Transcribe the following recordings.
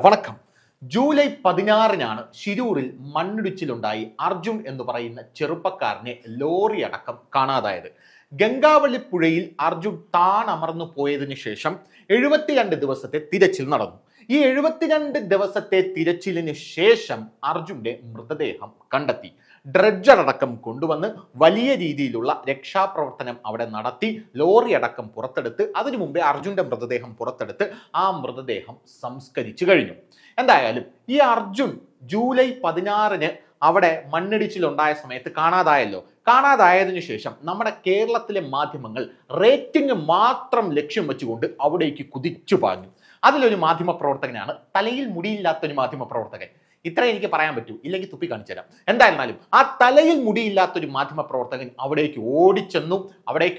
വണക്കം. ജൂലൈ 16-നാണ് ശിരൂരിൽ മണ്ണിടിച്ചിലുണ്ടായി അർജുൻ എന്ന് പറയുന്ന ചെറുപ്പക്കാരനെ ലോറി അടക്കം കാണാതായത്. ഗംഗാവള്ളി പുഴയിൽ അർജുൻ താണമർന്നു പോയതിനു ശേഷം 72 ദിവസത്തെ തിരച്ചിൽ നടന്നു. ഈ 72 ദിവസത്തെ തിരച്ചിലിന് ശേഷം അർജുന്റെ മൃതദേഹം കണ്ടെത്തി. ഡ്രഡ്ജർ അടക്കം കൊണ്ടുവന്ന് വലിയ രീതിയിലുള്ള രക്ഷാപ്രവർത്തനം അവിടെ നടത്തി. ലോറി അടക്കം പുറത്തെടുത്ത് അതിനു മുമ്പേ അർജുന്റെ മൃതദേഹം പുറത്തെടുത്ത് ആ മൃതദേഹം സംസ്കരിച്ചു കഴിഞ്ഞു. എന്തായാലും ഈ അർജുൻ ജൂലൈ 16-ന് അവിടെ മണ്ണിടിച്ചിലുണ്ടായ സമയത്ത് കാണാതായല്ലോ. കാണാതായതിനു ശേഷം നമ്മുടെ കേരളത്തിലെ മാധ്യമങ്ങൾ റേറ്റിംഗ് മാത്രം ലക്ഷ്യം വെച്ചുകൊണ്ട് അവിടേക്ക് കുതിച്ചു പാഞ്ഞു. അതിലൊരു മാധ്യമ പ്രവർത്തകനാണ് തലയിൽ മുടിയില്ലാത്തൊരു മാധ്യമ പ്രവർത്തകൻ. ഇത്ര എനിക്ക് പറയാൻ പറ്റൂ, ഇല്ലെങ്കിൽ തുപ്പി കാണിച്ചു തരാം. എന്തായിരുന്നാലും ആ തലയിൽ മുടിയില്ലാത്തൊരു മാധ്യമ പ്രവർത്തകൻ അവിടേക്ക്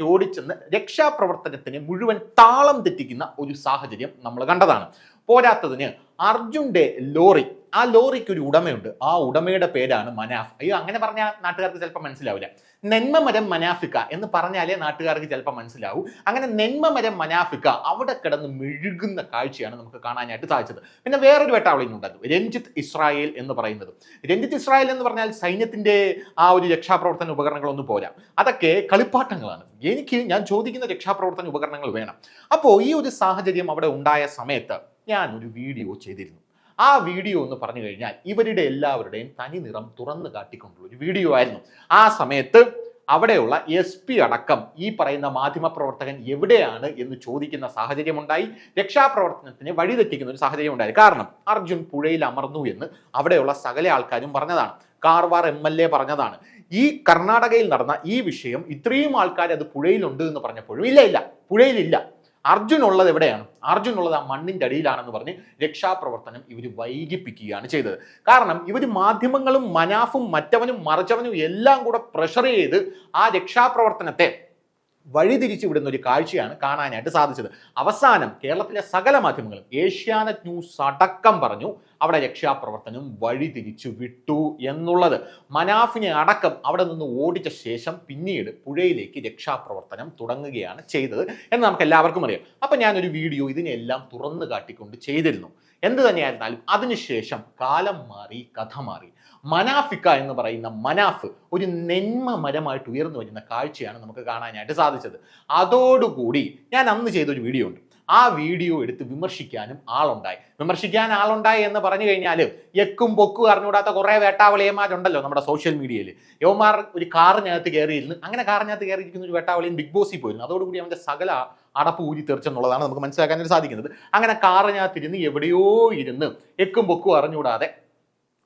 ഓടിച്ചെന്ന് രക്ഷാപ്രവർത്തനത്തിന് മുഴുവൻ താളം തെറ്റിക്കുന്ന ഒരു സാഹചര്യം നമ്മൾ കണ്ടതാണ്. പോരാത്തതിന് അർജുന്റെ ലോറി, ആ ലോറിക്ക് ഒരു ഉടമയുണ്ട്. ആ ഉടമയുടെ പേരാണ് മനാഫ്. അയ്യോ, അങ്ങനെ പറഞ്ഞാൽ നാട്ടുകാർക്ക് ചിലപ്പോൾ മനസ്സിലാവില്ല. നെന്മമരം മനാഫിക്ക എന്ന് പറഞ്ഞാലേ നാട്ടുകാർക്ക് ചിലപ്പോൾ മനസ്സിലാവൂ. അങ്ങനെ നെന്മമരം മനാഫിക്ക അവിടെ കിടന്ന് മെഴുകുന്ന കാഴ്ചയാണ് നമുക്ക് കാണാനായിട്ട് സാധിച്ചത്. പിന്നെ വേറൊരു വേട്ടാവളിയും ഉണ്ടായിരുന്നു, രഞ്ജിത്ത് ഇസ്രായേൽ എന്ന് പറയുന്നത്. രഞ്ജിത്ത് ഇസ്രായേൽ എന്ന് പറഞ്ഞാൽ സൈന്യത്തിന്റെ ആ ഒരു രക്ഷാപ്രവർത്തന ഉപകരണങ്ങളൊന്നും പോരാ, അതൊക്കെ കളിപ്പാട്ടങ്ങളാണ്. ഞാൻ ചോദിക്കുന്ന രക്ഷാപ്രവർത്തന ഉപകരണങ്ങൾ വേണം. അപ്പോൾ ഈ ഒരു സാഹചര്യം അവിടെ ഉണ്ടായ സമയത്ത് ഞാൻ ഒരു വീഡിയോ ചെയ്തിരുന്നു. ആ വീഡിയോ എന്ന് പറഞ്ഞു കഴിഞ്ഞാൽ ഇവരുടെ എല്ലാവരുടെയും തനി നിറം തുറന്നു കാട്ടിക്കൊണ്ടുള്ള ഒരു വീഡിയോ ആയിരുന്നു. ആ സമയത്ത് അവിടെയുള്ള SP അടക്കം ഈ പറയുന്ന മാധ്യമപ്രവർത്തകൻ എവിടെയാണ് എന്ന് ചോദിക്കുന്ന സാഹചര്യമുണ്ടായി. രക്ഷാപ്രവർത്തനത്തിന് വഴിതെറ്റിക്കുന്ന ഒരു സാഹചര്യം ഉണ്ടായി. കാരണം അർജുൻ പുഴയിൽ അമർന്നു എന്ന് അവിടെയുള്ള സകല ആൾക്കാരും പറഞ്ഞതാണ്. കാർവാർ MLA പറഞ്ഞതാണ്. ഈ കർണാടകയിൽ നടന്ന ഈ വിഷയം ഇത്രയും ആൾക്കാർ അത് പുഴയിലുണ്ട് എന്ന് പറഞ്ഞപ്പോഴും ഇല്ല, പുഴയിലില്ല, അർജുൻ ഉള്ളത് എവിടെയാണ്? അർജുൻ ഉള്ളത് ആ മണ്ണിന്റെ അടിയിലാണെന്ന് പറഞ്ഞ് രക്ഷാപ്രവർത്തനം ഇവർ വൈകിപ്പിക്കുകയാണ് ചെയ്തത്. കാരണം ഇവർ മാധ്യമങ്ങളും മനാഫും മറ്റവനും മറിച്ചവനും എല്ലാം കൂടെ പ്രഷർ ചെയ്ത് ആ രക്ഷാപ്രവർത്തനത്തെ വഴിതിരിച്ചു വിടുന്ന ഒരു കാഴ്ചയാണ് കാണാനായിട്ട് സാധിച്ചത്. അവസാനം കേരളത്തിലെ സകല മാധ്യമങ്ങളും ഏഷ്യാനെറ്റ് ന്യൂസ് അടക്കം പറഞ്ഞു അവിടെ രക്ഷാപ്രവർത്തനം വഴിതിരിച്ചു വിട്ടു എന്നുള്ളത്. മനാഫിനെ അടക്കം അവിടെ നിന്ന് ഓടിച്ച ശേഷം പിന്നീട് പുഴയിലേക്ക് രക്ഷാപ്രവർത്തനം തുടങ്ങുകയാണ് ചെയ്തത് എന്ന് നമുക്ക് എല്ലാവർക്കും അറിയാം. അപ്പം ഞാനൊരു വീഡിയോ ഇതിനെല്ലാം തുറന്നു കാട്ടിക്കൊണ്ട് ചെയ്തിരുന്നു. എന്ത് തന്നെയായിരുന്നാലും അതിനുശേഷം കാലം മാറി, കഥ മാറി. മനാഫിക്ക എന്ന് പറയുന്ന മനാഫ് ഒരു നെന്മ മരമായിട്ട് ഉയർന്നു വരുന്ന കാഴ്ചയാണ് നമുക്ക് കാണാനായിട്ട് സാധിച്ചത്. അതോടുകൂടി ഞാൻ അന്ന് ചെയ്തൊരു വീഡിയോ ഉണ്ട്. ആ വീഡിയോ എടുത്ത് വിമർശിക്കാൻ ആളുണ്ടായി എന്ന് പറഞ്ഞു കഴിഞ്ഞാൽ എക്കും പൊക്കും അറിഞ്ഞുകൂടാത്ത കുറേ വേട്ടാവളിയന്മാരുണ്ടല്ലോ നമ്മുടെ സോഷ്യൽ മീഡിയയിൽ. യവന്മാർ ഒരു കാറിനകത്ത് കയറിയിരുന്നു. അങ്ങനെ കാറിനകത്ത് കയറിയിരിക്കുന്ന ഒരു വേട്ടാവളിയും ബിഗ് ബോസിൽ പോയിരുന്നു. അതോടുകൂടി അവൻ്റെ സകല അടപ്പ് ഊരി തെറിച്ചെന്നുള്ളതാണ് നമുക്ക് മനസ്സിലാക്കാനായിട്ട് സാധിക്കുന്നത്. അങ്ങനെ കാറിനകത്തിരുന്ന് എവിടെയോ ഇരുന്ന് എക്കും പൊക്കും അറിഞ്ഞുകൂടാതെ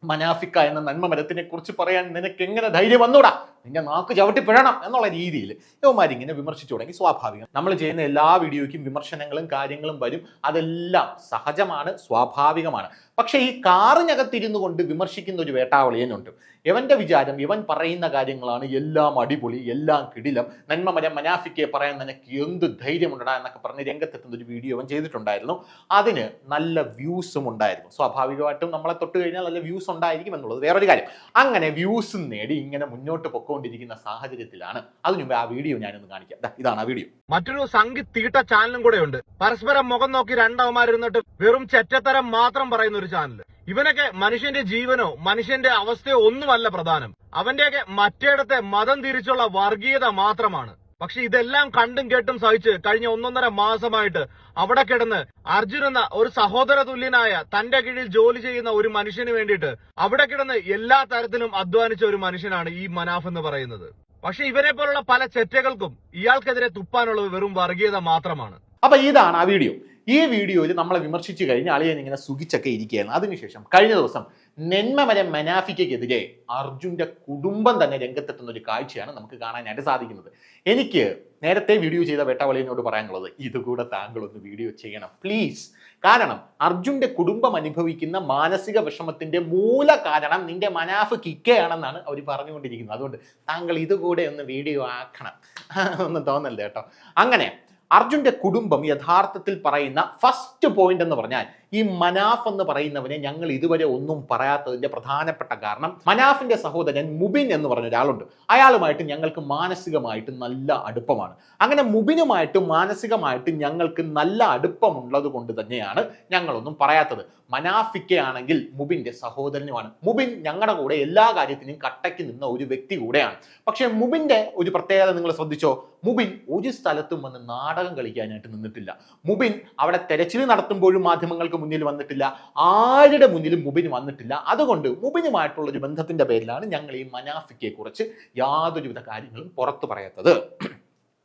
മനാഫിക്ക എന്ന നന്മ മരത്തിനെ കുറിച്ച് പറയാൻ നിനക്ക് എങ്ങനെ ധൈര്യം വന്നൂടാ, നിന്റെ നാക്ക് ചവിട്ടി പിഴണം എന്നുള്ള രീതിയിൽ യവന്മാരിങ്ങനെ വിമർശിച്ചു തുടങ്ങി. സ്വാഭാവികം, നമ്മൾ ചെയ്യുന്ന എല്ലാ വീഡിയോയ്ക്കും വിമർശനങ്ങളും കാര്യങ്ങളും വരും. അതെല്ലാം സഹജമാണ്, സ്വാഭാവികമാണ്. പക്ഷേ ഈ കാറിനകത്തിരുന്നു കൊണ്ട് വിമർശിക്കുന്ന ഒരു വേട്ടാവളിയനുണ്ട്. ഇവന്റെ വിചാരം ഇവൻ പറയുന്ന കാര്യങ്ങളാണ് എല്ലാം അടിപൊളി, എല്ലാം കിടിലം, നന്മ മരം മനാഫിക്കയെ പറയാൻ നിനക്ക് എന്ത് ധൈര്യമുണ്ടാ എന്നൊക്കെ പറഞ്ഞ് രംഗത്തെത്തുന്ന ഒരു വീഡിയോ അവൻ ചെയ്തിട്ടുണ്ടായിരുന്നു. അതിന് നല്ല വ്യൂസും ഉണ്ടായിരുന്നു. സ്വാഭാവികമായിട്ടും നമ്മളെ തൊട്ട് കഴിഞ്ഞാൽ നല്ല വ്യൂസ് ഉണ്ടായിരിക്കും എന്നുള്ളത് വേറൊരു കാര്യം. അങ്ങനെ വ്യൂസും നേടി ഇങ്ങനെ മുന്നോട്ട് പൊക്കോണ്ടിരിക്കുന്ന സാഹചര്യത്തിലാണ് അതിനുമുമ്പ് ആ വീഡിയോ ഞാനൊന്ന് കാണിക്കാം. ഇതാണ് ആ വീഡിയോ. മറ്റൊരു സംഗീത തീട്ട ചാനലും കൂടെ ഉണ്ട്. പരസ്പരം മുഖം നോക്കി രണ്ടവന്മാരിരുന്നിട്ട് വെറും ചെറ്റത്തരം മാത്രം പറയുന്ന ഒരു ചാനൽ. ഇവനൊക്കെ മനുഷ്യന്റെ ജീവനോ മനുഷ്യന്റെ അവസ്ഥയോ ഒന്നുമല്ല പ്രധാനം. അവന്റെയൊക്കെ മറ്റേടത്തെ മതം തിരിച്ചുള്ള വർഗീയത മാത്രമാണ്. പക്ഷെ ഇതെല്ലാം കണ്ടും കേട്ടും സഹിച്ച് കഴിഞ്ഞ 1.5 മാസമായിട്ട് അവിടെ കിടന്ന് അർജുൻ എന്ന ഒരു സഹോദര തുല്യനായ തന്റെ കീഴിൽ ജോലി ചെയ്യുന്ന ഒരു മനുഷ്യന് വേണ്ടിയിട്ട് അവിടെ കിടന്ന് എല്ലാ തരത്തിലും അധ്വാനിച്ച ഒരു മനുഷ്യനാണ് ഈ മനാഫ് എന്ന് പറയുന്നത്. പക്ഷെ ഇവരെ പോലുള്ള പല ചെറ്റകൾക്കും ഇയാൾക്കെതിരെ തുപ്പാനുള്ളത് വെറും വർഗീയത മാത്രമാണ്. അപ്പൊ ഇതാണ് ആ വീഡിയോ. ഈ വീഡിയോയിൽ നമ്മളെ വിമർശിച്ചു കഴിഞ്ഞ് അളിയൻ ഇങ്ങനെ സുഖിച്ചൊക്കെ ഇരിക്കുകയാണ്. അതിനുശേഷം കഴിഞ്ഞ ദിവസം നെന്മമരം മനാഫിക്കെതിരെ അർജുന്റെ കുടുംബം തന്നെ രംഗത്തെത്തുന്ന ഒരു കാഴ്ചയാണ് നമുക്ക് കാണാനായിട്ട് സാധിക്കുന്നത്. എനിക്ക് നേരത്തെ വീഡിയോ ചെയ്ത വേട്ടാവളിയനോട് പറയാനുള്ളത്, ഇതുകൂടെ താങ്കളൊന്ന് വീഡിയോ ചെയ്യണം പ്ലീസ്. കാരണം അർജുന്റെ കുടുംബം അനുഭവിക്കുന്ന മാനസിക വിഷമത്തിന്റെ മൂല കാരണം നിന്റെ മനാഫ് കിക്കയാണെന്നാണ് അവർ പറഞ്ഞുകൊണ്ടിരിക്കുന്നത്. അതുകൊണ്ട് താങ്കൾ ഇതുകൂടെ ഒന്ന് വീഡിയോ ആക്കണം ഒന്നും തോന്നല്ലേ കേട്ടോ. അങ്ങനെ അർജുന്റെ കുടുംബം യഥാർത്ഥത്തിൽ പറയുന്ന ഫസ്റ്റ് പോയിന്റ് എന്ന് പറഞ്ഞാൽ ഈ മനാഫ് എന്ന് പറയുന്നവനെ ഞങ്ങൾ ഇതുവരെ ഒന്നും പറയാത്തതിന്റെ പ്രധാനപ്പെട്ട കാരണം മനാഫിന്റെ സഹോദരൻ മുബിൻ എന്ന് പറഞ്ഞ ഒരാളുണ്ട്. അയാളുമായിട്ട് ഞങ്ങൾക്ക് മാനസികമായിട്ട് നല്ല അടുപ്പമാണ്. അങ്ങനെ മുബിനുമായിട്ട് മാനസികമായിട്ട് ഞങ്ങൾക്ക് നല്ല അടുപ്പമുള്ളത് കൊണ്ട് തന്നെയാണ് ഞങ്ങളൊന്നും പറയാത്തത്. മനാഫിക്കയാണെങ്കിൽ മുബിന്റെ സഹോദരനുമാണ്. മുബിൻ ഞങ്ങളുടെ കൂടെ എല്ലാ കാര്യത്തിനും കട്ടയ്ക്ക് നിന്ന ഒരു വ്യക്തി കൂടെയാണ്. പക്ഷെ മുബിന്റെ ഒരു പ്രത്യേകത നിങ്ങൾ ശ്രദ്ധിച്ചോ? മുബിൻ ഒരു സ്ഥലത്തും വന്ന് നാടകം കളിക്കാനായിട്ട് നിന്നിട്ടില്ല. മുബിൻ അവിടെ തെരച്ചിൽ നടത്തുമ്പോഴും മാധ്യമങ്ങൾക്ക് മുന്നിൽ വന്നിട്ടില്ല, ആരുടെ മുന്നിലും മുബിൻ വന്നിട്ടില്ല. അതുകൊണ്ട് മുബിനുമായിട്ടുള്ള ഒരു ബന്ധത്തിന്റെ പേരിലാണ് ഞങ്ങൾ ഈ മനാഫിക്കയെ കുറിച്ച് യാതൊരുവിധ കാര്യങ്ങളും പുറത്തു പറയാത്തത്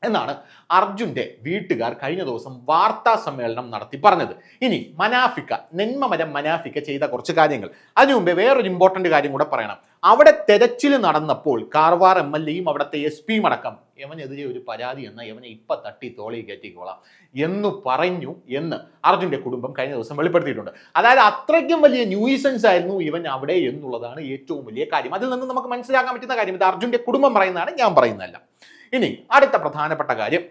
എന്നാണ് അർജുന്റെ വീട്ടുകാർ കഴിഞ്ഞ ദിവസം വാർത്താ സമ്മേളനം നടത്തി പറഞ്ഞത്. ഇനി മനാഫിക്ക, നെന്മമരം മനാഫിക്ക ചെയ്ത കുറച്ച് കാര്യങ്ങൾ. അതിനു മുമ്പേ വേറൊരു ഇമ്പോർട്ടന്റ് കാര്യം കൂടെ പറയണം. അവിടെ തെരച്ചിൽ നടന്നപ്പോൾ കാർവാർ MLA-യും അവിടുത്തെ SP-യും അടക്കം യവനെതിരെ ഒരു പരാതി എന്ന യവനെ ഇപ്പൊ തട്ടി തോളി കയറ്റിക്കോളാം എന്ന് പറഞ്ഞു എന്ന് അർജുന്റെ കുടുംബം കഴിഞ്ഞ ദിവസം വെളിപ്പെടുത്തിയിട്ടുണ്ട്. അതായത് അത്രയ്ക്കും വലിയ ന്യൂയിസൻസ് ആയിരുന്നു ഇവൻ അവിടെ എന്നുള്ളതാണ് ഏറ്റവും വലിയ കാര്യം. അതിൽ നിന്ന് നമുക്ക് മനസ്സിലാക്കാൻ പറ്റുന്ന കാര്യം, ഇത് അർജുന്റെ കുടുംബം പറയുന്നതാണ്, ഞാൻ പറയുന്നതല്ല. ഇനി അടുത്ത പ്രധാനപ്പെട്ട കാര്യം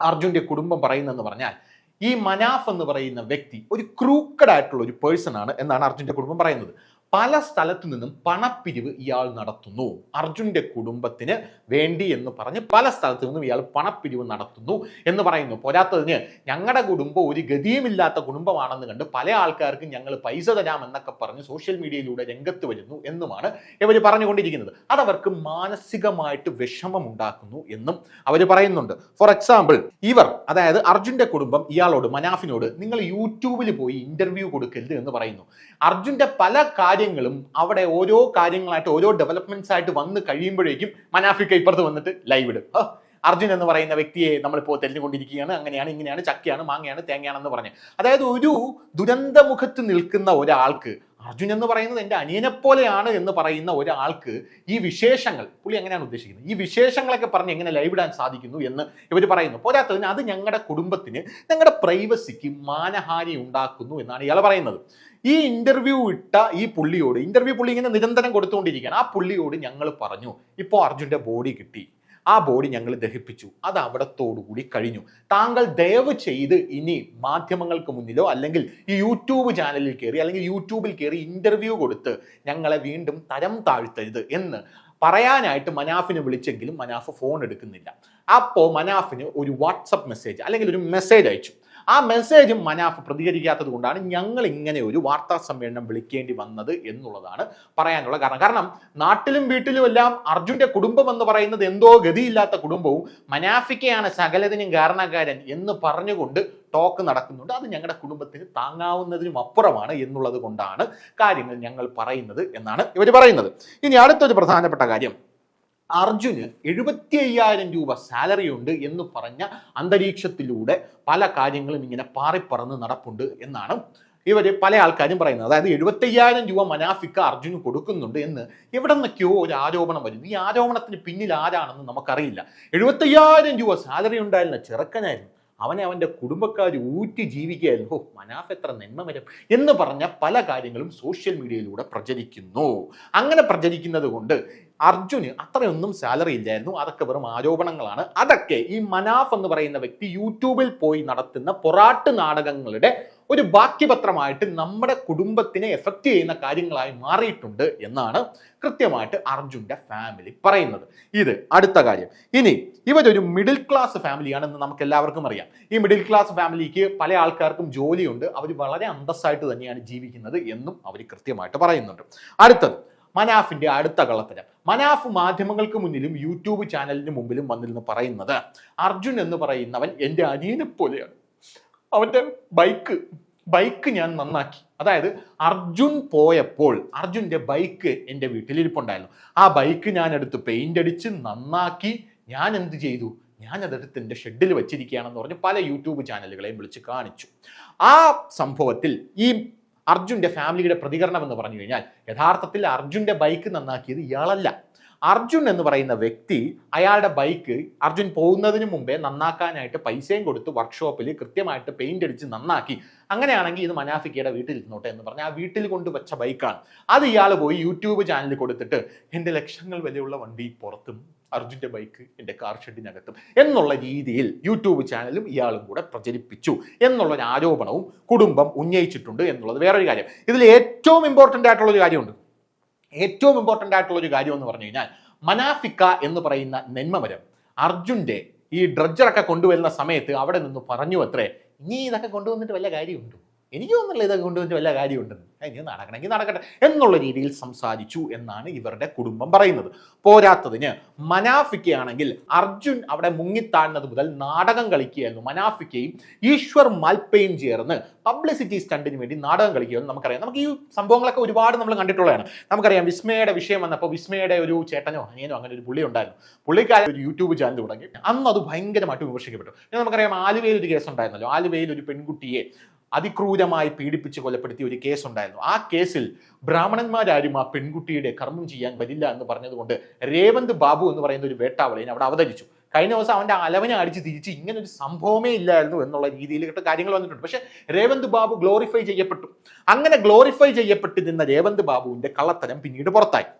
അർജുന്റെ കുടുംബം പറയുന്നതെന്ന് പറഞ്ഞാൽ ഈ മനാഫ് എന്ന് പറയുന്ന വ്യക്തി ഒരു ക്രൂക്കഡ് ആയിട്ടുള്ള ഒരു പേഴ്സൺ ആണ് എന്നാണ് അർജുന്റെ കുടുംബം പറയുന്നത്. പല സ്ഥലത്തു നിന്നും പണപ്പിരിവ് ഇയാൾ നടത്തുന്നു. അർജുന്റെ കുടുംബത്തിന് വേണ്ടി എന്ന് പറഞ്ഞ് പല സ്ഥലത്തു നിന്നും ഇയാൾ പണപ്പിരിവ് നടത്തുന്നു എന്ന് പറയുന്നു. പോരാത്തതിന് ഞങ്ങളുടെ കുടുംബം ഒരു ഗതിയുമില്ലാത്ത കുടുംബമാണെന്ന് കണ്ട് പല ആൾക്കാർക്കും ഞങ്ങൾ പൈസ തരാം എന്നൊക്കെ പറഞ്ഞ് സോഷ്യൽ മീഡിയയിലൂടെ രംഗത്ത് വരുന്നു എന്നുമാണ് ഇവർ പറഞ്ഞുകൊണ്ടിരിക്കുന്നത്. അതവർക്ക് മാനസികമായിട്ട് വിഷമമുണ്ടാക്കുന്നു എന്നും അവർ പറയുന്നുണ്ട്. ഫോർ എക്സാമ്പിൾ, ഇവർ അതായത് അർജുന്റെ കുടുംബം ഇയാളോട്, മനാഫിനോട്, നിങ്ങൾ യൂട്യൂബിൽ പോയി ഇന്റർവ്യൂ കൊടുക്കരുത് എന്ന് പറയുന്നു. അർജുന്റെ പല കാര്യങ്ങളും അവിടെ ഓരോ കാര്യങ്ങളായിട്ട് ഓരോ ഡെവലപ്മെന്റ്സ് ആയിട്ട് വന്ന് കഴിയുമ്പോഴേക്കും മനാഫിക്ക ഇപ്പുറത്ത് വന്നിട്ട് ലൈവ് ഇടും. അർജുൻ എന്ന് പറയുന്ന വ്യക്തിയെ നമ്മളിപ്പോൾ തെരഞ്ഞുകൊണ്ടിരിക്കുകയാണ്, അങ്ങനെയാണ്, ഇങ്ങനെയാണ്, ചക്കയാണ്, മാങ്ങയാണ്, തേങ്ങയാണെന്ന് പറഞ്ഞ്. അതായത് ഒരു ദുരന്തമുഖത്ത് നിൽക്കുന്ന ഒരാൾക്ക്, അർജുൻ എന്ന് പറയുന്നത് എൻ്റെ അനിയനെ പോലെയാണ് എന്ന് പറയുന്ന ഒരാൾക്ക് ഈ വിശേഷങ്ങൾ, പുള്ളി എങ്ങനെയാണ് ഉദ്ദേശിക്കുന്നത്, ഈ വിശേഷങ്ങളൊക്കെ പറഞ്ഞ് എങ്ങനെ ലൈവ് ഇടാൻ സാധിക്കുന്നു എന്ന് ഇവർ പറയുന്നു. പോരാത്തതിന് അത് ഞങ്ങളുടെ കുടുംബത്തിന്, ഞങ്ങളുടെ പ്രൈവസിക്ക് മാനഹാനി ഉണ്ടാക്കുന്നു എന്നാണ് ഇയാൾ പറയുന്നത്. ഈ ഇന്റർവ്യൂ ഇട്ട ഈ പുള്ളിയോട്, ഇന്റർവ്യൂ പുള്ളി ഇങ്ങനെ നിരന്തരം കൊടുത്തുകൊണ്ടിരിക്കുകയാണ്, ആ പുള്ളിയോട് ഞങ്ങൾ പറഞ്ഞു, ഇപ്പോൾ അർജുന്റെ ബോഡി കിട്ടി, ആ ബോഡി ഞങ്ങൾ ദഹിപ്പിച്ചു, അത് അവിടത്തോടുകൂടി കഴിഞ്ഞു. താങ്കൾ ദയവ് ചെയ്ത് ഇനി മാധ്യമങ്ങൾക്ക് മുന്നിലോ അല്ലെങ്കിൽ ഈ യൂട്യൂബ് ചാനലിൽ കയറി അല്ലെങ്കിൽ യൂട്യൂബിൽ കയറി ഇന്റർവ്യൂ കൊടുത്ത് ഞങ്ങളെ വീണ്ടും തരം താഴ്ത്തരുത് എന്ന് പറയാനായിട്ട് മനാഫിനെ വിളിച്ചെങ്കിലും മനാഫ് ഫോൺ എടുക്കുന്നില്ല. അപ്പോൾ മനാഫിന് ഒരു വാട്സപ്പ് മെസ്സേജ് അല്ലെങ്കിൽ ഒരു മെസ്സേജ് അയച്ചു. ആ മെസ്സേജും മനാഫ് പ്രതികരിക്കാത്തത് കൊണ്ടാണ് ഞങ്ങൾ ഇങ്ങനെ ഒരു വാർത്താ സമ്മേളനം വിളിക്കേണ്ടി വന്നത് എന്നുള്ളതാണ് പറയാനുള്ള കാരണം. കാരണം നാട്ടിലും വീട്ടിലും എല്ലാം അർജുന്റെ കുടുംബം എന്ന് പറയുന്നത് എന്തോ ഗതിയില്ലാത്ത കുടുംബവും മനാഫിക്കയാണ് സകലതിനും കാരണക്കാരൻ എന്ന് പറഞ്ഞുകൊണ്ട് ടോക്ക് നടക്കുന്നുണ്ട്. അത് ഞങ്ങളുടെ കുടുംബത്തിന് താങ്ങാവുന്നതിനും അപ്പുറമാണ് എന്നുള്ളത് കൊണ്ടാണ് കാര്യങ്ങൾ ഞങ്ങൾ പറയുന്നത് എന്നാണ് ഇവർ പറയുന്നത്. ഇനി അടുത്തൊരു പ്രധാനപ്പെട്ട കാര്യം, അർജുന് 75,000 രൂപ സാലറി ഉണ്ട് എന്ന് പറഞ്ഞ അന്തരീക്ഷത്തിലൂടെ പല കാര്യങ്ങളും ഇങ്ങനെ പാറിപ്പറന്ന് നടപ്പുണ്ട് എന്നാണ് ഇവർ പല ആൾക്കാരും പറയുന്നത്. അതായത് 75,000 രൂപ മനാഫിക്ക അർജുന് കൊടുക്കുന്നുണ്ട് എന്ന് എവിടെ നിന്നൊക്കെയോ ഒരു ആരോപണം വരുന്നു. ഈ ആരോപണത്തിന് പിന്നിൽ ആരാണെന്ന് നമുക്കറിയില്ല. 75,000 രൂപ സാലറി ഉണ്ടായിരുന്ന ചെറുക്കനായിരുന്നു, അവനെ അവൻ്റെ കുടുംബക്കാർ ഊറ്റി ജീവിക്കുകയായിരുന്നു. മനാഫ് എത്ര നന്മമരം എന്ന് പറഞ്ഞ പല കാര്യങ്ങളും സോഷ്യൽ മീഡിയയിലൂടെ പ്രചരിക്കുന്നു. അങ്ങനെ പ്രചരിക്കുന്നത് കൊണ്ട് അർജുന് അത്രയൊന്നും സാലറി ഇല്ലായിരുന്നു, അതൊക്കെ വെറും ആരോപണങ്ങളാണ്. അതൊക്കെ ഈ മനാഫ് എന്ന് പറയുന്ന വ്യക്തി യൂട്യൂബിൽ പോയി നടത്തുന്ന പൊറാട്ട് നാടകങ്ങളുടെ ഒരു ബാക്കിപത്രമായിട്ട് നമ്മുടെ കുടുംബത്തിനെ എഫക്റ്റ് ചെയ്യുന്ന കാര്യങ്ങളായി മാറിയിട്ടുണ്ട് എന്നാണ് കൃത്യമായിട്ട് അർജുന്റെ ഫാമിലി പറയുന്നത്. ഇത് അടുത്ത കാര്യം. ഇനി ഇവരൊരു മിഡിൽ ക്ലാസ് ഫാമിലിയാണെന്ന് നമുക്ക് എല്ലാവർക്കും അറിയാം. ഈ മിഡിൽ ക്ലാസ് ഫാമിലിക്ക് പല ആൾക്കാർക്കും ജോലിയുണ്ട്, അവർ വളരെ അന്തസ്സായിട്ട് തന്നെയാണ് ജീവിക്കുന്നത് എന്നും അവർ കൃത്യമായിട്ട് പറയുന്നുണ്ട്. അടുത്തത് മനാഫിന്റെ അടുത്ത കള്ളത്തരം. മനാഫ് മാധ്യമങ്ങൾക്ക് മുന്നിലും യൂട്യൂബ് ചാനലിന് മുമ്പിലും വന്നിരുന്ന് പറയുന്നത്, അർജുൻ എന്ന് പറയുന്നവൻ എൻ്റെ അനിയനെ പോലെയാണ്, അവൻ്റെ ബൈക്ക് ഞാൻ നന്നാക്കി. അതായത് അർജുൻ പോയപ്പോൾ അർജുൻ്റെ ബൈക്ക് എൻ്റെ വീട്ടിലിരിപ്പുണ്ടായിരുന്നു, ആ ബൈക്ക് ഞാൻ എടുത്ത് പെയിന്റ് അടിച്ച് നന്നാക്കി. ഞാൻ എന്ത് ചെയ്തു, ഞാൻ അതെടുത്ത് എൻ്റെ ഷെഡിൽ വെച്ചിരിക്കുകയാണെന്ന് പറഞ്ഞ് പല യൂട്യൂബ് ചാനലുകളെയും വിളിച്ച് കാണിച്ചു. ആ സംഭവത്തിൽ ഈ അർജുന്റെ ഫാമിലിയുടെ പ്രതികരണം എന്ന് പറഞ്ഞു കഴിഞ്ഞാൽ, യഥാർത്ഥത്തിൽ അർജുന്റെ ബൈക്ക് നന്നാക്കിയത് ഇയാളല്ല. അർജുൻ എന്ന് പറയുന്ന വ്യക്തി അയാളുടെ ബൈക്ക് അർജുൻ പോകുന്നതിന് മുമ്പേ നന്നാക്കാനായിട്ട് പൈസയും കൊടുത്ത് വർക്ക്ഷോപ്പിൽ കൃത്യമായിട്ട് പെയിന്റ് അടിച്ച് നന്നാക്കി. അങ്ങനെയാണെങ്കിൽ ഇത് മനാഫിക്കയുടെ വീട്ടിൽ ഇരുന്നോട്ടെ എന്ന് പറഞ്ഞാൽ ആ വീട്ടിൽ കൊണ്ടുവച്ച ബൈക്കാണ്. അത് ഇയാൾ പോയി യൂട്യൂബ് ചാനലിൽ കൊടുത്തിട്ട് എൻ്റെ ലക്ഷങ്ങൾ വിലയുള്ള വണ്ടി പുറത്തും അർജുൻ്റെ ബൈക്ക് എൻ്റെ കാർ ഷെഡിനകത്തും എന്നുള്ള രീതിയിൽ യൂട്യൂബ് ചാനലും ഇയാളും കൂടെ പ്രചരിപ്പിച്ചു എന്നുള്ളൊരു ആരോപണവും കുടുംബം ഉന്നയിച്ചിട്ടുണ്ട് എന്നുള്ളത് വേറൊരു കാര്യം. ഇതിൽ ഏറ്റവും ഇമ്പോർട്ടൻ്റ് ആയിട്ടുള്ളൊരു കാര്യമുണ്ട്. ഏറ്റവും ഇമ്പോർട്ടൻ്റ് ആയിട്ടുള്ളൊരു കാര്യം എന്ന് പറഞ്ഞു കഴിഞ്ഞാൽ മനാഫിക്ക എന്ന് പറയുന്ന നെന്മമരം അർജുൻ്റെ ഈ ഡ്രഡ്ജറൊക്കെ കൊണ്ടുവരുന്ന സമയത്ത് അവിടെ നിന്ന് പറഞ്ഞു അത്രേ, ഇനി ഇതൊക്കെ കൊണ്ടുവന്നിട്ട് വല്ല കാര്യമുണ്ടോ, എനിക്ക് തോന്നുന്നില്ല ഇതൊക്കെ കൊണ്ടുവന്നിട്ട് വല്ല കാര്യമുണ്ടെന്ന്, ഇനി നടക്കണമെങ്കിൽ നടക്കട്ടെ എന്നുള്ള രീതിയിൽ സംസാരിച്ചു എന്നാണ് ഇവരുടെ കുടുംബം പറയുന്നത്. പോരാത്തതിന് മനാഫിക്കയാണെങ്കിൽ അർജുൻ അവിടെ മുങ്ങിത്താഴ്ന്നത് മുതൽ നാടകം കളിക്കുകയായിരുന്നു. മനാഫിക്കയും ഈശ്വർ മാൽപ്പയും ചേർന്ന് പബ്ലിസിറ്റി സ്റ്റണ്ടിന് വേണ്ടി നാടകം കളിക്കുകയെന്ന് നമുക്കറിയാം. നമുക്ക് ഈ സംഭവങ്ങളൊക്കെ ഒരുപാട് നമ്മൾ കണ്ടിട്ടുള്ളതാണ്. നമുക്കറിയാം വിസ്മയുടെ വിഷയം വന്നപ്പോൾ വിസ്മയുടെ ഒരു ചേട്ടനോ അനിയനോ അങ്ങനെ ഒരു പുള്ളി ഉണ്ടായിരുന്നു. പുള്ളിക്കാരൻ ഒരു യൂട്യൂബ് ചാനൽ തുടങ്ങി. അന്ന് അത് ഭയങ്കരമായിട്ട് വിമർശിക്കപ്പെട്ടു. നമുക്കറിയാം ആലുവയിൽ ഒരു കേസ് ഉണ്ടായിരുന്നല്ലോ. ആലുവയിൽ ഒരു പെൺകുട്ടിയെ അതിക്രൂരമായി പീഡിപ്പിച്ച് കൊലപ്പെടുത്തിയ ഒരു കേസ് ഉണ്ടായിരുന്നു. ആ കേസിൽ ബ്രാഹ്മണന്മാരാരും ആ പെൺകുട്ടിയുടെ കർമ്മം ചെയ്യാൻ വരില്ല എന്ന് പറഞ്ഞതുകൊണ്ട് രേവന്ത് ബാബു എന്ന് പറയുന്ന ഒരു വേട്ടാവളിനെ അവിടെ അവതരിച്ചു. കഴിഞ്ഞ ദിവസം അവൻ്റെ അലവനെ അടിച്ച് തിരിച്ച് ഇങ്ങനെ ഒരു സംഭവമേ ഇല്ലായിരുന്നു എന്നുള്ള രീതിയിൽ കാര്യങ്ങൾ വന്നിട്ടുണ്ട്. പക്ഷെ രേവന്ത് ബാബു ഗ്ലോറിഫൈ ചെയ്യപ്പെട്ടു. അങ്ങനെ ഗ്ലോറിഫൈ ചെയ്യപ്പെട്ടിരുന്ന രേവന്ത് ബാബുവിൻ്റെ കള്ളത്തരം പിന്നീട് പുറത്തായി.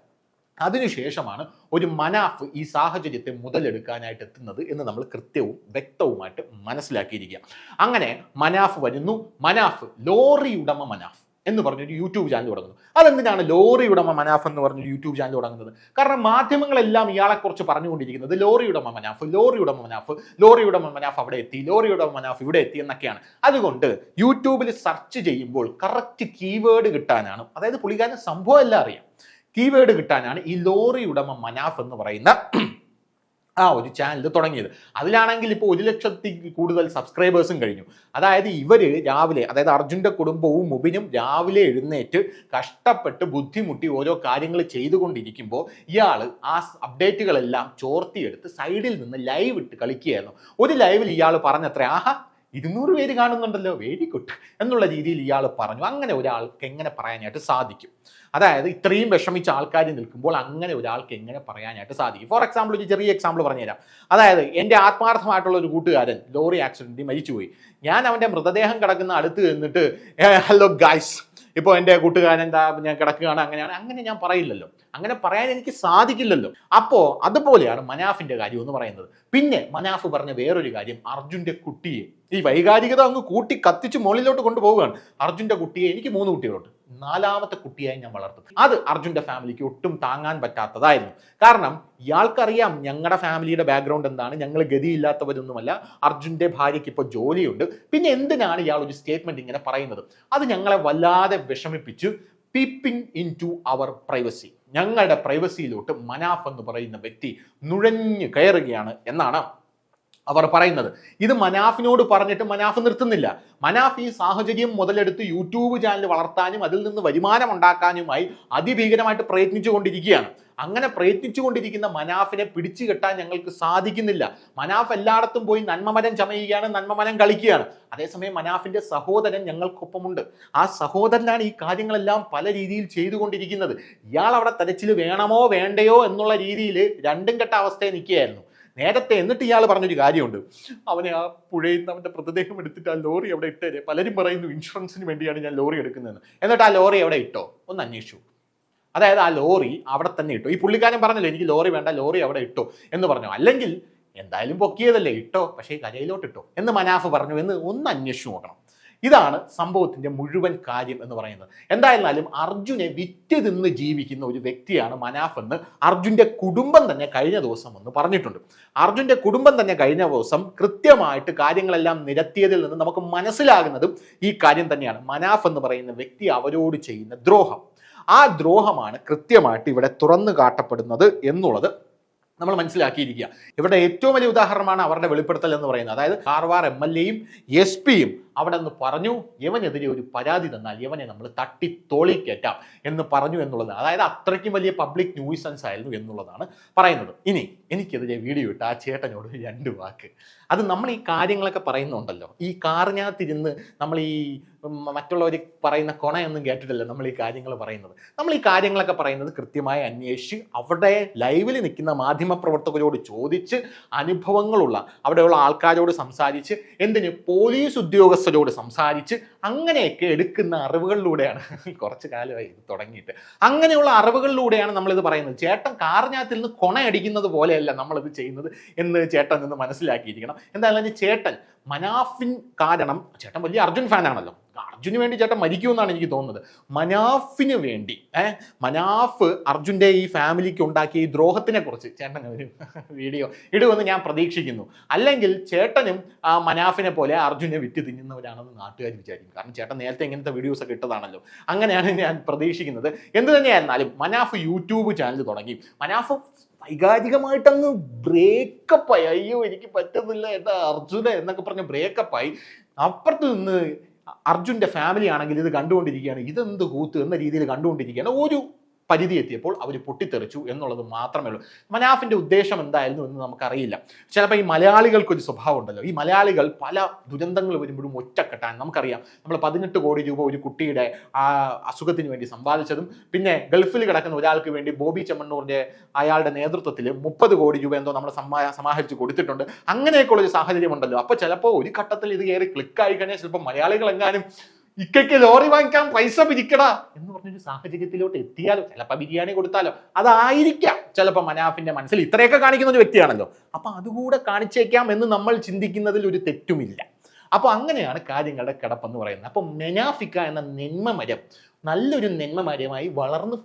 അതിനുശേഷമാണ് ഒരു മനാഫ് ഈ സാഹചര്യത്തെ മുതലെടുക്കാനായിട്ട് എത്തുന്നത് എന്ന് നമ്മൾ കൃത്യവും വ്യക്തവുമായിട്ട് മനസ്സിലാക്കിയിരിക്കുക. അങ്ങനെ മനാഫ് വരുന്നു. മനാഫ് ലോറി ഉടമ മനാഫ് എന്ന് പറഞ്ഞൊരു യൂട്യൂബ് ചാനൽ തുടങ്ങുന്നു. അതെന്തിനാണ് ലോറി ഉടമ മനാഫ് എന്ന് പറഞ്ഞൊരു യൂട്യൂബ് ചാനൽ തുടങ്ങുന്നത്? കാരണം മാധ്യമങ്ങളെല്ലാം ഇയാളെക്കുറിച്ച് പറഞ്ഞുകൊണ്ടിരിക്കുന്നത് ലോറി ഉടമ മനാഫ്, ലോറി ഉടമ മനാഫ്, ലോറി ഉടമ മനാഫ് അവിടെ എത്തി, ലോറി ഉടമ മനാഫ് ഇവിടെ എത്തി എന്നൊക്കെയാണ്. അതുകൊണ്ട് യൂട്യൂബിൽ സെർച്ച് ചെയ്യുമ്പോൾ കറക്റ്റ് കീവേഡ് കിട്ടാനാണ്, അതായത് പുള്ളിക്കാരന് സംഭവം എല്ലാം അറിയാം, കീവേഡ് കിട്ടാനാണ് ഈ ലോറി ഉടമ മനാഫ് എന്ന് പറയുന്ന ആ ഒരു ചാനൽ തുടങ്ങിയത്. അതിലാണെങ്കിൽ ഇപ്പോൾ 1,00,000 കൂടുതൽ സബ്സ്ക്രൈബേഴ്സും കഴിഞ്ഞു. അതായത് ഇവര് രാവിലെ, അതായത് അർജുൻ്റെ കുടുംബവും മുബിനും രാവിലെ എഴുന്നേറ്റ് കഷ്ടപ്പെട്ട് ബുദ്ധിമുട്ടി ഓരോ കാര്യങ്ങൾ ചെയ്തുകൊണ്ടിരിക്കുമ്പോൾ ഇയാൾ ആ അപ്ഡേറ്റുകളെല്ലാം ചോർത്തിയെടുത്ത് സൈഡിൽ നിന്ന് ലൈവ് ഇട്ട് കളിക്കുകയായിരുന്നു. ഒരു ലൈവിൽ ഇയാൾ പറഞ്ഞത്രേ, ആഹാ 200 പേര് കാണുന്നുണ്ടല്ലോ, വെരി ഗുഡ് എന്നുള്ള രീതിയിൽ ഇയാൾ പറഞ്ഞു. അങ്ങനെ ഒരാൾക്ക് എങ്ങനെ പറയാനായിട്ട് സാധിക്കും? അതായത് ഇത്രയും വിഷമിച്ച ആൾക്കാർ നിൽക്കുമ്പോൾ അങ്ങനെ ഒരാൾക്ക് എങ്ങനെ പറയാനായിട്ട് സാധിക്കും? ഫോർ എക്സാമ്പിൾ, ഒരു ചെറിയ എക്സാമ്പിൾ പറഞ്ഞുതരാം. അതായത് എൻ്റെ ആത്മാർത്ഥമായിട്ടുള്ള ഒരു കൂട്ടുകാരൻ ലോറി ആക്സിഡൻറ്റിൽ മരിച്ചുപോയി. ഞാൻ അവൻ്റെ മൃതദേഹം കിടക്കുന്ന അടുത്ത് നിന്നിട്ട് ഹലോ ഗൈസ്, ഇപ്പോൾ എൻ്റെ കൂട്ടുകാരൻ എന്താ ഞാൻ കിടക്കുകയാണ് അങ്ങനെയാണ്, അങ്ങനെ ഞാൻ പറയില്ലല്ലോ, അങ്ങനെ പറയാൻ എനിക്ക് സാധിക്കില്ലല്ലോ. അപ്പോൾ അതുപോലെയാണ് മനാഫിൻ്റെ കാര്യം എന്ന് പറയുന്നത്. പിന്നെ മനാഫ് പറഞ്ഞ വേറൊരു കാര്യം, അർജുൻ്റെ കുട്ടിയെ, ഈ വൈകാരികത അങ്ങ് കൂട്ടി കത്തിച്ച് മുകളിലോട്ട് കൊണ്ടുപോവുകയാണ്. അർജുൻ്റെ കുട്ടിയെ, എനിക്ക് 3 കുട്ടികളുണ്ട്, 4ാമത്തെ കുട്ടിയായി ഞാൻ വളർത്തും. അത് അർജുൻ്റെ ഫാമിലിക്ക് ഒട്ടും താങ്ങാൻ പറ്റാത്തതായിരുന്നു. കാരണം ഇയാൾക്കറിയാം ഞങ്ങളുടെ ഫാമിലിയുടെ ബാക്ക്ഗ്രൗണ്ട് എന്താണ്, ഞങ്ങൾ ഗതിയില്ലാത്തവരൊന്നുമല്ല, അർജുൻ്റെ ഭാര്യയ്ക്ക് ഇപ്പോൾ ജോലിയുണ്ട്, പിന്നെ എന്തിനാണ് ഇയാൾ ഒരു സ്റ്റേറ്റ്മെന്റ് ഇങ്ങനെ പറയുന്നത്? അത് ഞങ്ങളെ വല്ലാതെ വിഷമിപ്പിച്ചു. Peeping into our privacy, ഞങ്ങളുടെ പ്രൈവസിയിലോട്ട് മനാഫ് എന്ന് പറയുന്ന വ്യക്തി നുഴഞ്ഞു കയറുകയാണ് എന്നാണ് അവർ പറയുന്നത്. ഇത് മനാഫിനോട് പറഞ്ഞിട്ട് മനാഫ് നിർത്തുന്നില്ല. മനാഫ് ഈ സാഹചര്യം മുതലെടുത്ത് യൂട്യൂബ് ചാനൽ വളർത്താനും അതിൽ നിന്ന് വരുമാനം ഉണ്ടാക്കാനുമായി അതിഭീകരമായിട്ട് പ്രയത്നിച്ചുകൊണ്ടിരിക്കുകയാണ്. അങ്ങനെ പ്രയത്നിച്ചുകൊണ്ടിരിക്കുന്ന മനാഫിനെ പിടിച്ചു കെട്ടാൻ ഞങ്ങൾക്ക് സാധിക്കുന്നില്ല. മനാഫ് എല്ലായിടത്തും പോയി നന്മമരം ചമയുകയാണ്, നന്മമരം കളിക്കുകയാണ്. അതേസമയം മനാഫിന്റെ സഹോദരൻ ഞങ്ങൾക്കൊപ്പമുണ്ട്. ആ സഹോദരനാണ് ഈ കാര്യങ്ങളെല്ലാം പല രീതിയിൽ ചെയ്തുകൊണ്ടിരിക്കുന്നത്. ഇയാൾ അവിടെ തെരച്ചിൽ വേണമോ വേണ്ടയോ എന്നുള്ള രീതിയിൽ രണ്ടും കെട്ട അവസ്ഥയെ നിൽക്കുകയായിരുന്നു നേരത്തെ. എന്നിട്ട് ഇയാൾ പറഞ്ഞൊരു കാര്യമുണ്ട്, അവനെ ആ പുഴയിൽ നിന്ന് അവൻ്റെ മൃതദേഹം എടുത്തിട്ട് ആ ലോറി അവിടെ ഇട്ടേരെ. പലരും പറയുന്നു ഇൻഷുറൻസിന് വേണ്ടിയാണ് ഞാൻ ലോറി എടുക്കുന്നതെന്ന്. എന്നിട്ട് ആ ലോറി എവിടെ ഇട്ടോ ഒന്ന് അന്വേഷിച്ചു. അതായത് ആ ലോറി അവിടെ തന്നെ ഇട്ടോ. ഈ പുള്ളിക്കാരൻ പറഞ്ഞല്ലോ എനിക്ക് ലോറി വേണ്ട, ലോറി അവിടെ ഇട്ടോ എന്ന് പറഞ്ഞു. അല്ലെങ്കിൽ എന്തായാലും പൊക്കിയതല്ലേ, ഇട്ടോ, പക്ഷേ കരയിലോട്ട് ഇട്ടോ എന്ന് മനാഫ് പറഞ്ഞു എന്ന് ഒന്ന് അന്വേഷിച്ചു നോക്കണം. ഇതാണ് സംഭവത്തിന്റെ മുഴുവൻ കാര്യം എന്ന് പറയുന്നത്. എന്തായിരുന്നാലും അർജുനെ വിറ്റ് തിന്ന് ജീവിക്കുന്ന ഒരു വ്യക്തിയാണ് മനാഫ് എന്ന് അർജുന്റെ കുടുംബം തന്നെ കഴിഞ്ഞ ദിവസം ഒന്ന് പറഞ്ഞിട്ടുണ്ട്. അർജുന്റെ കുടുംബം തന്നെ കഴിഞ്ഞ ദിവസം കൃത്യമായിട്ട് കാര്യങ്ങളെല്ലാം നിരത്തിയതിൽ നിന്ന് നമുക്ക് മനസ്സിലാകുന്നതും ഈ കാര്യം തന്നെയാണ്. മനാഫ് എന്ന് പറയുന്ന വ്യക്തി അവരോട് ചെയ്യുന്ന ദ്രോഹം, ആ ദ്രോഹമാണ് കൃത്യമായിട്ട് ഇവിടെ തുറന്നു കാട്ടപ്പെടുന്നത് എന്നുള്ളത് നമ്മൾ മനസ്സിലാക്കിയിരിക്കുക. ഇവിടെ ഏറ്റവും വലിയ ഉദാഹരണമാണ് അവരുടെ വെളിപ്പെടുത്തൽ എന്ന് പറയുന്നത്. അതായത് കാർവാർ MLA-യും SP-യും അവിടെ നിന്ന് പറഞ്ഞു, യവനെതിരെ ഒരു പരാതി തന്നാൽ യവനെ നമ്മൾ തട്ടി തോളിക്കേറ്റാം എന്ന് പറഞ്ഞു എന്നുള്ളതാണ്. അതായത് അത്രയ്ക്കും വലിയ പബ്ലിക് ന്യൂസൻസ് ആയിരുന്നു എന്നുള്ളതാണ് പറയുന്നത്. ഇനി എനിക്കെതിരെ വീഡിയോ ഇട്ട ആ ചേട്ടനോട് 2 വാക്ക്. അത് നമ്മൾ ഈ കാര്യങ്ങളൊക്കെ പറയുന്നുണ്ടല്ലോ, ഈ കാറിനകത്തിരുന്ന് നമ്മൾ ഈ മറ്റുള്ളവർ പറയുന്ന കൊണയൊന്നും കേട്ടിട്ടില്ല നമ്മൾ ഈ കാര്യങ്ങൾ പറയുന്നത്. നമ്മൾ ഈ കാര്യങ്ങളൊക്കെ പറയുന്നത് കൃത്യമായി അന്വേഷിച്ച് അവിടെ ലൈവിൽ നിൽക്കുന്ന മാധ്യമപ്രവർത്തകരോട് ചോദിച്ച്, അനുഭവങ്ങളുള്ള അവിടെയുള്ള ആൾക്കാരോട് സംസാരിച്ച്, എന്തിന് പോലീസ് ഉദ്യോഗസ്ഥരോട് സംസാരിച്ച്, അങ്ങനെയൊക്കെ എടുക്കുന്ന അറിവുകളിലൂടെയാണ് കുറച്ച് കാലമായി ഇത് തുടങ്ങിയിട്ട്. അങ്ങനെയുള്ള അറിവുകളിലൂടെയാണ് നമ്മളിത് പറയുന്നത്. ചേട്ടൻ കാറിനകത്തിൽ നിന്ന് കൊണയടിക്കുന്നത് പോലെയല്ല നമ്മളിത് ചെയ്യുന്നത് എന്ന് ചേട്ടൻ നിന്ന് മനസ്സിലാക്കിയിരിക്കണം. എന്തായാലും ചേട്ടൻ മനാഫിൻ കാരണം, ചേട്ടൻ വലിയ അർജുൻ ഫാനാണല്ലോ, അർജുന് വേണ്ടി ചേട്ടൻ മരിക്കുമെന്നാണ് എനിക്ക് തോന്നുന്നത്. മനാഫിന് വേണ്ടി മനാഫ് അർജുൻ്റെ ഈ ഫാമിലിക്ക് ഉണ്ടാക്കിയ ഈ ദ്രോഹത്തിനെ കുറിച്ച് ചേട്ടൻ ഒരു വീഡിയോ ഇടുമെന്ന് ഞാൻ പ്രതീക്ഷിക്കുന്നു. അല്ലെങ്കിൽ ചേട്ടനും ആ മനാഫിനെ പോലെ അർജുനെ വിറ്റ് തിന്നുന്നവരാണെന്ന് നാട്ടുകാർ വിചാരിക്കും. കാരണം ചേട്ടൻ നേരത്തെ ഇങ്ങനത്തെ വീഡിയോസ് ഒക്കെ ഇട്ടതാണല്ലോ. അങ്ങനെയാണ് ഞാൻ പ്രതീക്ഷിക്കുന്നത്. എന്ത് തന്നെയായിരുന്നാലും മനാഫ് യൂട്യൂബ് ചാനൽ തുടങ്ങി. മനാഫ് വൈകാരികമായിട്ടങ്ങ് ബ്രേക്കപ്പായി. അയ്യോ എനിക്ക് പറ്റുന്നില്ല എന്താ അർജുന എന്നൊക്കെ പറഞ്ഞ് ബ്രേക്കപ്പായി. അപ്പുറത്ത് നിന്ന് അർജുൻ്റെ ഫാമിലി ആണെങ്കിൽ ഇത് കണ്ടുകൊണ്ടിരിക്കുകയാണ്, ഇതെന്ത് കൂത്ത് എന്ന രീതിയിൽ കണ്ടുകൊണ്ടിരിക്കുകയാണ്. ഒരു പരിധി എത്തിയപ്പോൾ അവർ പൊട്ടിത്തെറിച്ചു എന്നുള്ളത് മാത്രമേ ഉള്ളൂ. മനാഫിൻ്റെ ഉദ്ദേശം എന്തായിരുന്നു എന്ന് നമുക്കറിയില്ല. ചിലപ്പോൾ ഈ മലയാളികൾക്കൊരു സ്വഭാവം ഉണ്ടല്ലോ, ഈ മലയാളികൾ പല ദുരന്തങ്ങൾ വരുമ്പോഴും ഒറ്റക്കെട്ടാൻ. നമുക്കറിയാം, നമ്മൾ 18 കോടി രൂപ ഒരു കുട്ടിയുടെ അസുഖത്തിന് വേണ്ടി സമ്പാദിച്ചതും, പിന്നെ ഗൾഫിൽ കിടക്കുന്ന ഒരാൾക്ക് വേണ്ടി ബോബി ചെമ്മണ്ണൂറിൻ്റെ അയാളുടെ നേതൃത്വത്തിൽ 30 കോടി രൂപ എന്തോ നമ്മൾ സമാഹരിച്ച് കൊടുത്തിട്ടുണ്ട്. അങ്ങനെയൊക്കെയുള്ളൊരു സാഹചര്യം ഉണ്ടല്ലോ. അപ്പോൾ ചിലപ്പോൾ ഒരു ഘട്ടത്തിൽ ഇത് കയറി ക്ലിക്കായി കഴിഞ്ഞാൽ ചിലപ്പോൾ മലയാളികൾ എങ്ങാനും ഇക്കയ്ക്ക് ലോറി വാങ്ങിക്കാൻ പൈസ പിരിക്കടാ എന്ന് പറഞ്ഞൊരു സാഹചര്യത്തിലോട്ട് എത്തിയാലോ, ചിലപ്പോൾ ബിരിയാണി കൊടുത്താലോ, അതായിരിക്കാം ചിലപ്പോൾ മനാഫിന്റെ മനസ്സിൽ. ഇത്രയൊക്കെ കാണിക്കുന്ന ഒരു വ്യക്തിയാണല്ലോ, അപ്പൊ അതുകൂടെ കാണിച്ചേക്കാം എന്ന് നമ്മൾ ചിന്തിക്കുന്നതിൽ ഒരു തെറ്റുമില്ല. അപ്പോൾ അങ്ങനെയാണ് കാര്യങ്ങളുടെ കിടപ്പെന്ന് പറയുന്നത്. അപ്പോൾ മെനാഫിക്ക എന്ന നെന്മമരം നല്ലൊരു നെന്മമരമായി വളർന്ന്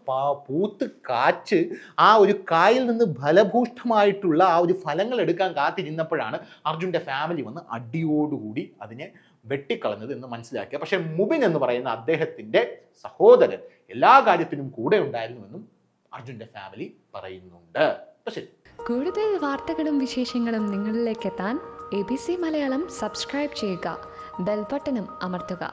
പൂത്ത് കാച്ച് ആ ഒരു കായിൽ നിന്ന് ഫലഭൂഷ്ടമായിട്ടുള്ള ആ ഒരു ഫലങ്ങൾ എടുക്കാൻ കാത്തിരുന്നപ്പോഴാണ് അർജുൻ്റെ ഫാമിലി വന്ന് അടിയോടുകൂടി അതിനെ വെട്ടിക്കളഞ്ഞത് എന്ന് മനസ്സിലാക്കിയ. പക്ഷെ മുബിൻ എന്ന് പറയുന്ന അദ്ദേഹത്തിൻ്റെ സഹോദരൻ എല്ലാ കാര്യത്തിനും കൂടെ ഉണ്ടായിരുന്നുവെന്നും അർജുൻ്റെ ഫാമിലി പറയുന്നുണ്ട്. പക്ഷേ കൂടുതൽ വാർത്തകളും വിശേഷങ്ങളും നിങ്ങളിലേക്ക് എത്താൻ ABC മലയാളം സബ്സ്ക്രൈബ് ചെയ്യുക, ബെൽ ബട്ടണും അമർത്തുക.